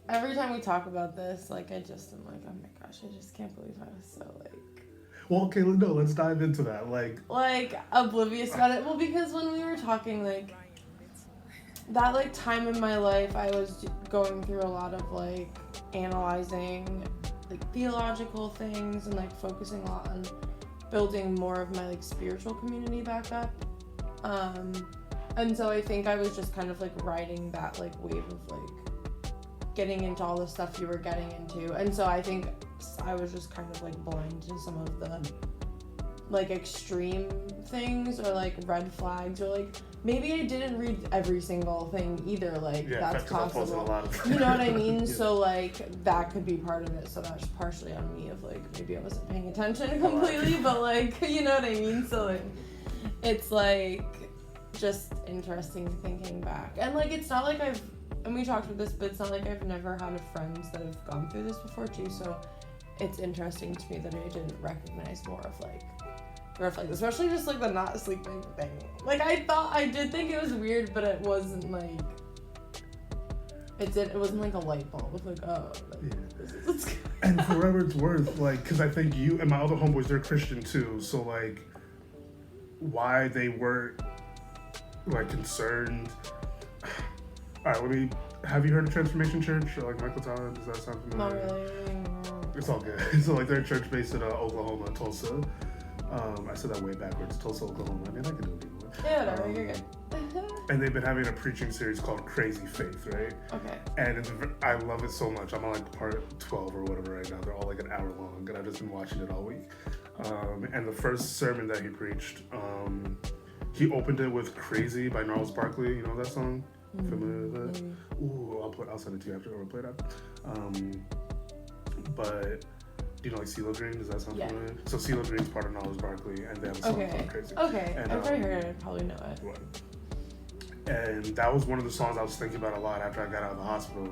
every time we talk about this, like, I just am like, oh my gosh, I just can't believe I was so, like... Well, okay, no, let's dive into that. Like, oblivious about it. Well, because when we were talking, like, that, like, time in my life, I was going through a lot of, like, analyzing, like, theological things and, like, focusing a lot on building more of my, like, spiritual community back up. And so I think I was just kind of, like, riding that, like, wave of, like, getting into all the stuff you were getting into. And so I think I was just kind of, like, blind to some of the, like, extreme things or, like, red flags, or, like, maybe I didn't read every single thing either. Like, that's possible. You know what I mean? Yeah. So, like, that could be part of it. So that's partially on me of, like, maybe I wasn't paying attention completely, but, like, you know what I mean? So, like, it's, like, just interesting thinking back. And, like, it's not like and we talked about this, but it's not like I've never had friends that have gone through this before, too. So it's interesting to me that I didn't recognize more of, like, especially just, like, the not sleeping thing. Like, I did think it was weird, but it wasn't, like, it wasn't, like, a light bulb. It was, like, oh, this is and for whatever it's worth, like, because I think you and my other homeboys, they're Christian, too, so, like, why they were, like, concerned... Alright, have you heard of Transformation Church, or, like, Michael Tyler? Does that sound familiar? Not really. It's all good. So, like, they're a church based in Oklahoma, Tulsa. I said that way backwards. Tulsa, Oklahoma. I mean, I can do it either way. Yeah, whatever, you're good. And they've been having a preaching series called Crazy Faith, right? Okay. And I love it so much. I'm on, like, part 12 or whatever right now. They're all, like, an hour long, and I've just been watching it all week. And the first sermon that he preached, he opened it with Crazy by Gnarls Barkley. You know that song? Familiar with that? Ooh, I'll send it to you after we'll play that. But do you know, like, CeeLo Green? Does that sound familiar? So CeeLo Green's part of Gnarls Barkley, and they have a song called Crazy. Okay, and, I've already heard it. I probably know it. Right. And that was one of the songs I was thinking about a lot after I got out of the hospital.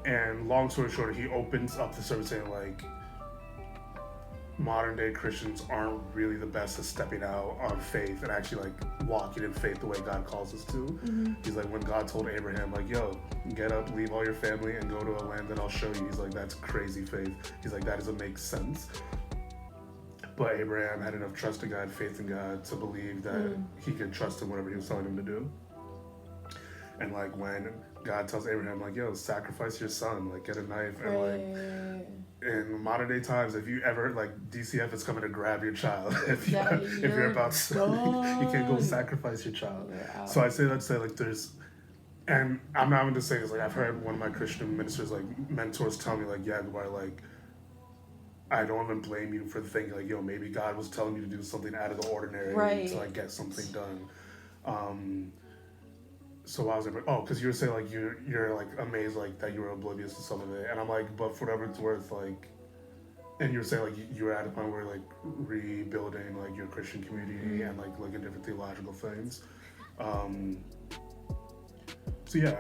And long story short, he opens up the service saying, like, modern day Christians aren't really the best at stepping out on faith and actually, like, walking in faith the way God calls us to. Mm-hmm. He's like, when God told Abraham, like, yo, get up, leave all your family and go to a land that I'll show you. He's like, that's crazy faith. He's like, that doesn't make sense. But Abraham had enough trust in God, faith in God, to believe that he could trust in whatever he was telling him to do. And, like, when God tells Abraham, like, yo, sacrifice your son, like, get a knife, and, like, in modern day times, if you ever, like, DCF is coming to grab your child, if you're about to, you can't go sacrifice your child. So I say that to say, like, there's, and I'm not even just saying this, like, I've heard one of my Christian ministers, like, mentors tell me, like, yeah, why, like, I don't even blame you for thinking, like, yo, maybe God was telling you to do something out of the ordinary to, like, get something done. So I was like, oh, because you were saying, like, you're like amazed, like, that you were oblivious to some of it, and I'm like, but for whatever it's worth, like, and you were saying, like, you were at a point where, like, rebuilding, like, your Christian community and, like, looking at different theological things. So yeah,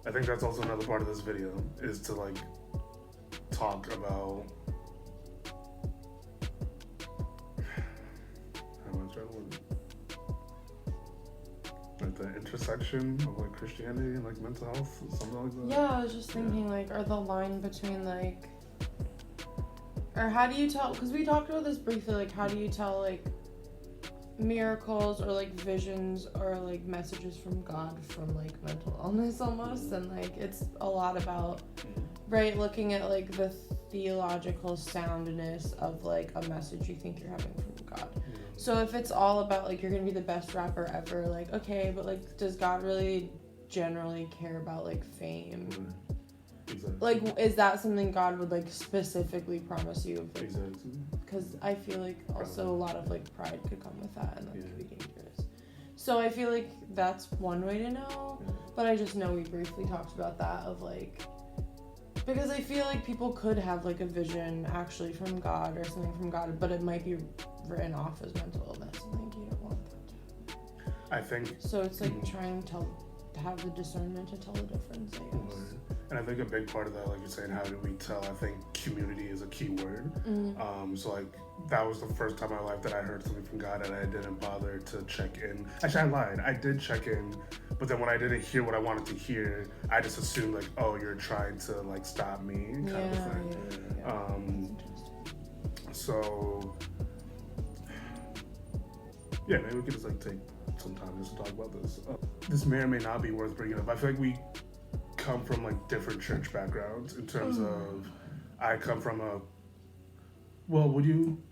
I think that's also another part of this video, is to, like, talk about like the intersection of, like, Christianity and, like, mental health, something like that. Yeah, I was just thinking, like, or the line between, like, or how do you tell, because we talked about this briefly, like, how do you tell, like, miracles or, like, visions or, like, messages from God from, like, mental illness almost, and, like, it's a lot about, right, looking at, like, the theological soundness of, like, a message you think you're having from God. So if it's all about, like, you're gonna be the best rapper ever, like, okay, but, like, does God really generally care about, like, fame? Exactly. Like, is that something God would, like, specifically promise you? Exactly. Because I feel like also a lot of, like, pride could come with that, and that could be dangerous. So I feel like that's one way to know, but I just know we briefly talked about that of, like, because I feel like people could have, like, a vision actually from God or something from God, but it might be written off as mental illness, and, like, you don't want that to happen. I think... So it's, like, trying to have the discernment to tell the difference, I guess. And I think a big part of that, like you're saying, how do we tell? I think community is a key word. So, like, that was the first time in my life that I heard something from God, and I didn't bother to check in. Actually, I lied. I did check in But then when I didn't hear what I wanted to hear, I just assumed like, oh, you're trying to like stop me kind of thing. So yeah, maybe we could just like take some time just to talk about this. This may or may not be worth bringing up. I feel like we come from like different church backgrounds in terms of, I come from well, would you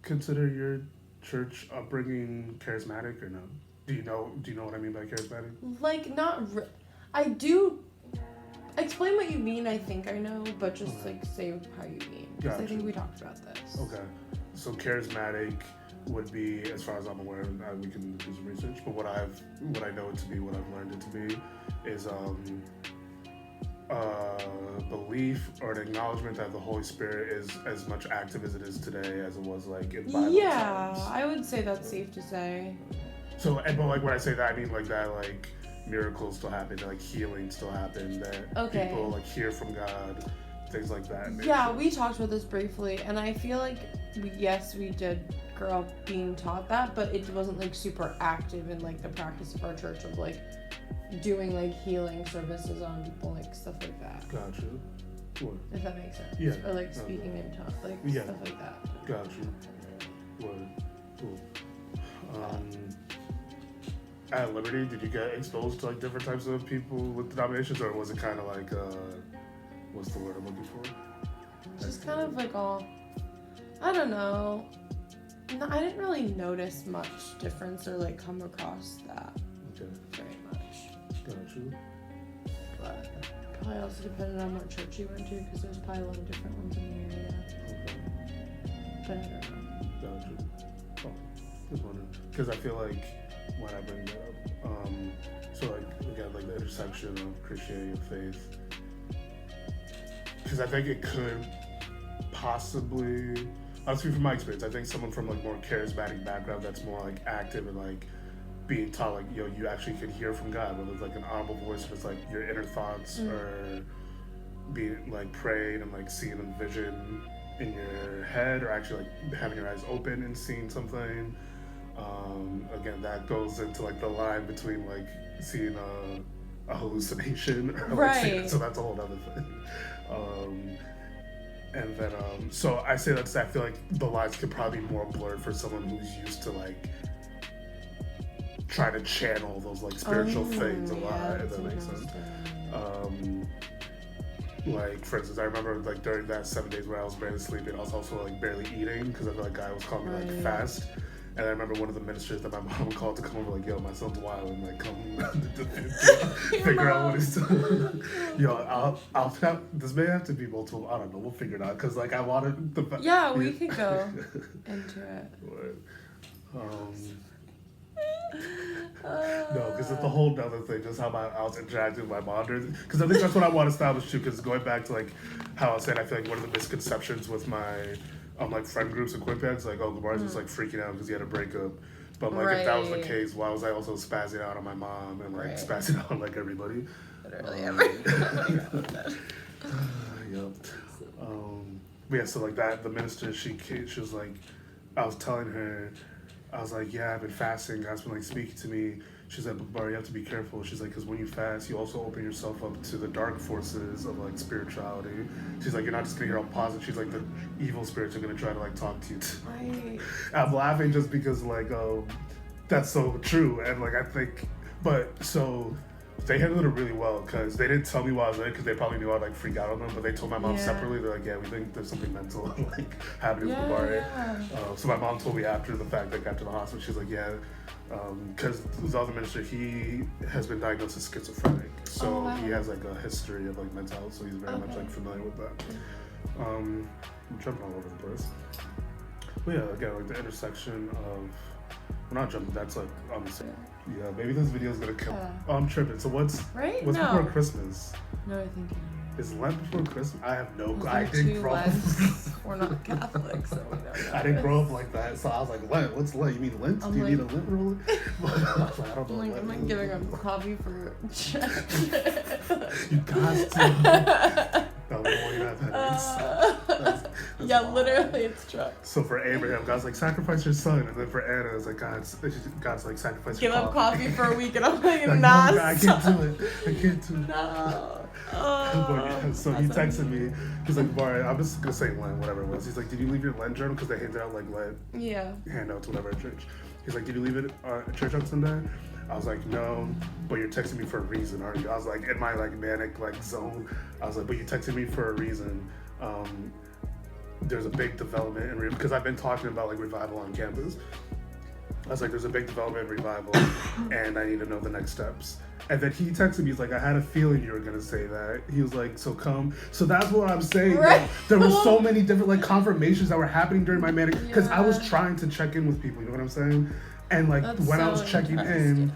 consider your church upbringing charismatic or no? Do you know what I mean by charismatic? Like, I do. Explain what you mean. I think I know, but just like say how you mean. Because I think we talked about this. Okay, so charismatic would be, as far as I'm aware, we can do some research. But what I know it to be, what I've learned it to be, is belief or an acknowledgement that the Holy Spirit is as much active as it is today as it was like in Bible times. I would say that's safe to say. So, but like when I say that, I mean like that, like miracles still happen, like healing still happen, that people like hear from God, things like that. Yeah, we talked about this briefly, and I feel like yes, we did grow up being taught that, but it wasn't like super active in like the practice of our church of like doing like healing services on people, like stuff like that. Gotcha. What? If that makes sense. Yeah. Or like speaking in tongues, like stuff like that. Gotcha. What? Cool. At Liberty, did you get exposed to like different types of people with denominations, or was it kind of like what's the word I'm looking for? Just kind of like all, I don't know. No, I didn't really notice much difference or like come across that very much. Gotcha. But probably also depended on what church you went to, because there's probably a lot of different ones in the area. Okay. But I don't know. Gotcha. Oh, just wondering, because I feel like when I bring that up, so like again, like the intersection of Christianity and faith, because I think it could possibly, I'll speak from my experience, I think someone from like more charismatic background that's more like active and like being taught like, yo, you actually can hear from God, whether it's like an audible voice or it's like your inner thoughts or being like praying and like seeing a vision in your head, or actually like having your eyes open and seeing something. Again, that goes into like the line between like seeing a hallucination or like so that's a whole other thing. And then so I say that I feel like the lines could probably be more blurred for someone who's used to like trying to channel those like spiritual things a lot, if that makes sense. Like for instance, I remember like during that 7 days where I was barely sleeping, I was also like barely eating because I feel like God was calling me like fast. And I remember one of the ministers that my mom called to come over, like, yo, my son's wild, and like come figure out what he's doing. Yo, I'll have, this may have to be multiple, I don't know, we'll figure it out, because like I wanted the we could go into it. No, because it's a whole nother thing, just how I was interacting with my mom. Because I think that's what I want to establish too, because going back to like how I was saying, I feel like one of the misconceptions with my like friend groups and Quinpeds, like, oh, Gabar's just like freaking out because he had a breakup. But like if that was the case, why was I also spazzing out on my mom and like spazzing out on like everybody? Literally everybody. Yep. But yeah, so like that, the minister, she was like, I was telling her, I was like, yeah, I've been fasting. God's been like speaking to me. She's like, but Bar, you have to be careful. She's like, because when you fast, you also open yourself up to the dark forces of like spirituality. She's like, you're not just gonna hear all positive. She's like, the evil spirits are gonna try to like talk to you. I'm laughing just because like, that's so true. And like, I think, but so they handled it really well, because they didn't tell me while I was there, because they probably knew I'd like freak out on them, but they told my mom separately. They're like, yeah, we think there's something mental like happening with Gabar. So my mom told me after the fact, like after the hospital, she's like, yeah, because the other minister, he has been diagnosed as schizophrenic, so he has like a history of like mental health, so he's very much like familiar with that. I'm jumping all over the place, but yeah, again, like the intersection of, we're not jumping, that's like yeah, maybe this video is gonna kill. Oh, I'm tripping. So what's before Christmas? No, I think is Lent before Christmas? I have no. I didn't grow up. We're not Catholic, so we don't know. I didn't grow up like that, so I was like, Lent. What's Lent? You mean Lent? Do you need a Lent roller? I don't know. I'm like giving a copy for check. You got to. No, we don't want you to have headaches. That's Yeah, wild. literally, it's truck. So for Abraham, God's like, sacrifice your son. And then for Anna, it's like, God's like, sacrifice Give your up coffee for a week, and I'm like, Like, no, nah, God, I can't do it. I can't do it. No. So he texted me. He's like, Bar, I'm just gonna say Lent, whatever it was. He's like, did you leave your Lent journal? Because they handed out like Lent Yeah. handouts, whatever, at church. He's like, did you leave it at church on Sunday? I was like, no, but you're texting me for a reason, aren't you? I was like, in my like manic like zone. I was like, but you texted me for a reason. There's a big development because I've been talking about like revival on campus. I was like, there's a big development in revival, and I need to know the next steps. And then he texted me, he's like, I had a feeling you were gonna say that. He was like, so come. So that's what I'm saying. Right. There were so many different like confirmations that were happening during my manic, because I was Yeah. trying to check in with people, you know what I'm saying? And like That's when I so was checking in, interesting.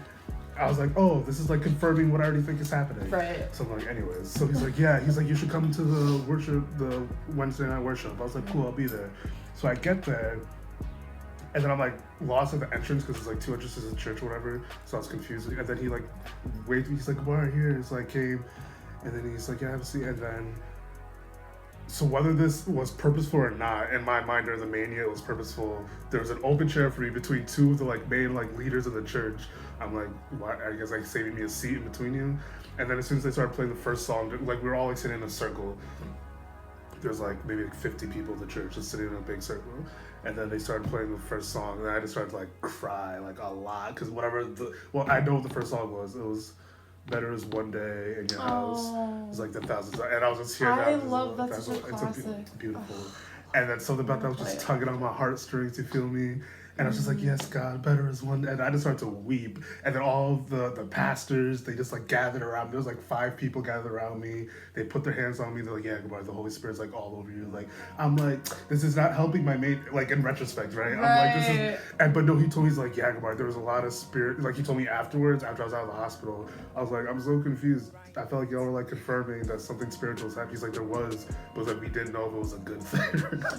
I was like, oh, this is like confirming what I already think is happening. Right. So I'm like, anyways. So he's like, yeah. He's like, you should come to the Wednesday night worship. I was like, cool, I'll be there. So I get there, and then I'm like lost at the entrance because it's like 2 entrances in church or whatever. So I was confused. And then he like, wait, he's like, we're here. So I came, and then he's like, yeah, have a seat. And then, so whether this was purposeful or not, in my mind during the mania, it was purposeful. There was an open chair for me between two of the like main like leaders of the church. I'm like, why? I guess like saving me a seat in between you. And then as soon as they started playing the first song, like we were all like sitting in a circle. There's like maybe like 50 people in the church just sitting in a big circle. And then they started playing the first song, and I just started to like cry like a lot because I know what the first song was. It was Better Is One Day in Your House. It was like the thousands, and I was just hearing that. I love that's such a it's classic. beautiful. And then something about that was just tugging on my heartstrings, you feel me? And I was just like, yes, God, better is one. And I just started to weep. And then all the pastors, they just like gathered around me. There was like 5 people gathered around me. They put their hands on me. They're like, yeah, goodbye. The Holy Spirit's like all over you. Like, I'm like, this is not helping my mate, like in retrospect, right? I'm like, this is, but no, he told me, he's like, yeah, goodbye. There was a lot of spirit. Like he told me afterwards, after I was out of the hospital, I was like, I'm so confused. I felt like y'all were like confirming that something spiritual was happening. He's like, there was, but it was like, we didn't know if it was a good thing or not.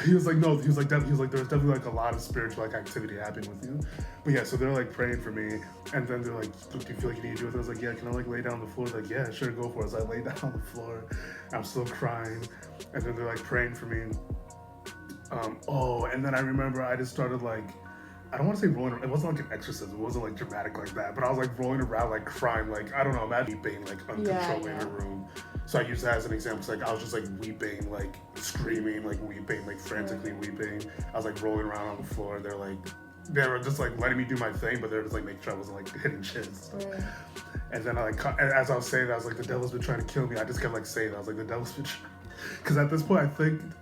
He was like, no, he was like, there was definitely like a lot of spiritual like activity happening with you. But yeah, so they're like praying for me, and then they're like, do you feel like you need to do it? I was like, yeah, can I like lay down on the floor? Like, yeah, sure, go for it. So I lay down on the floor, I'm still crying, and then they're like praying for me. And then I remember I just started like, I don't want to say rolling around. It wasn't like an exorcism. It wasn't like dramatic like that. But I was like rolling around, like crying, like I don't know. Imagine weeping like uncontrollably in a room. So I use that as an example. It's like I was just like weeping, like screaming, like weeping, like frantically weeping. I was like rolling around on the floor. They were just like letting me do my thing, but they were just like making sure I wasn't like hitting shins. Right. And then as I was saying that, I was like, the devil's been trying to kill me. I just kept like saying that. I was like, the devil's been trying. Because at this point,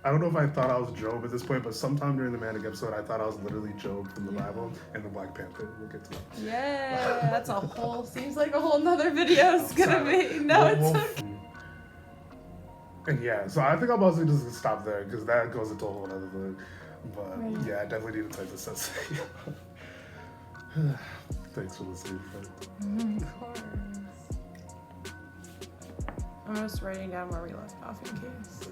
I don't know if I thought I was Job at this point, but sometime during the Manic episode, I thought I was literally Job from the Bible and the Black Panther. We'll get to that. Yeah, that's seems like a whole nother video is gonna be. No, it's okay. And yeah, so I think I'm also just gonna stop there because that goes into a whole other thing. But right. Yeah, I definitely need to type this essay. Thanks for listening. Of course. I'm just writing down where we left off in case.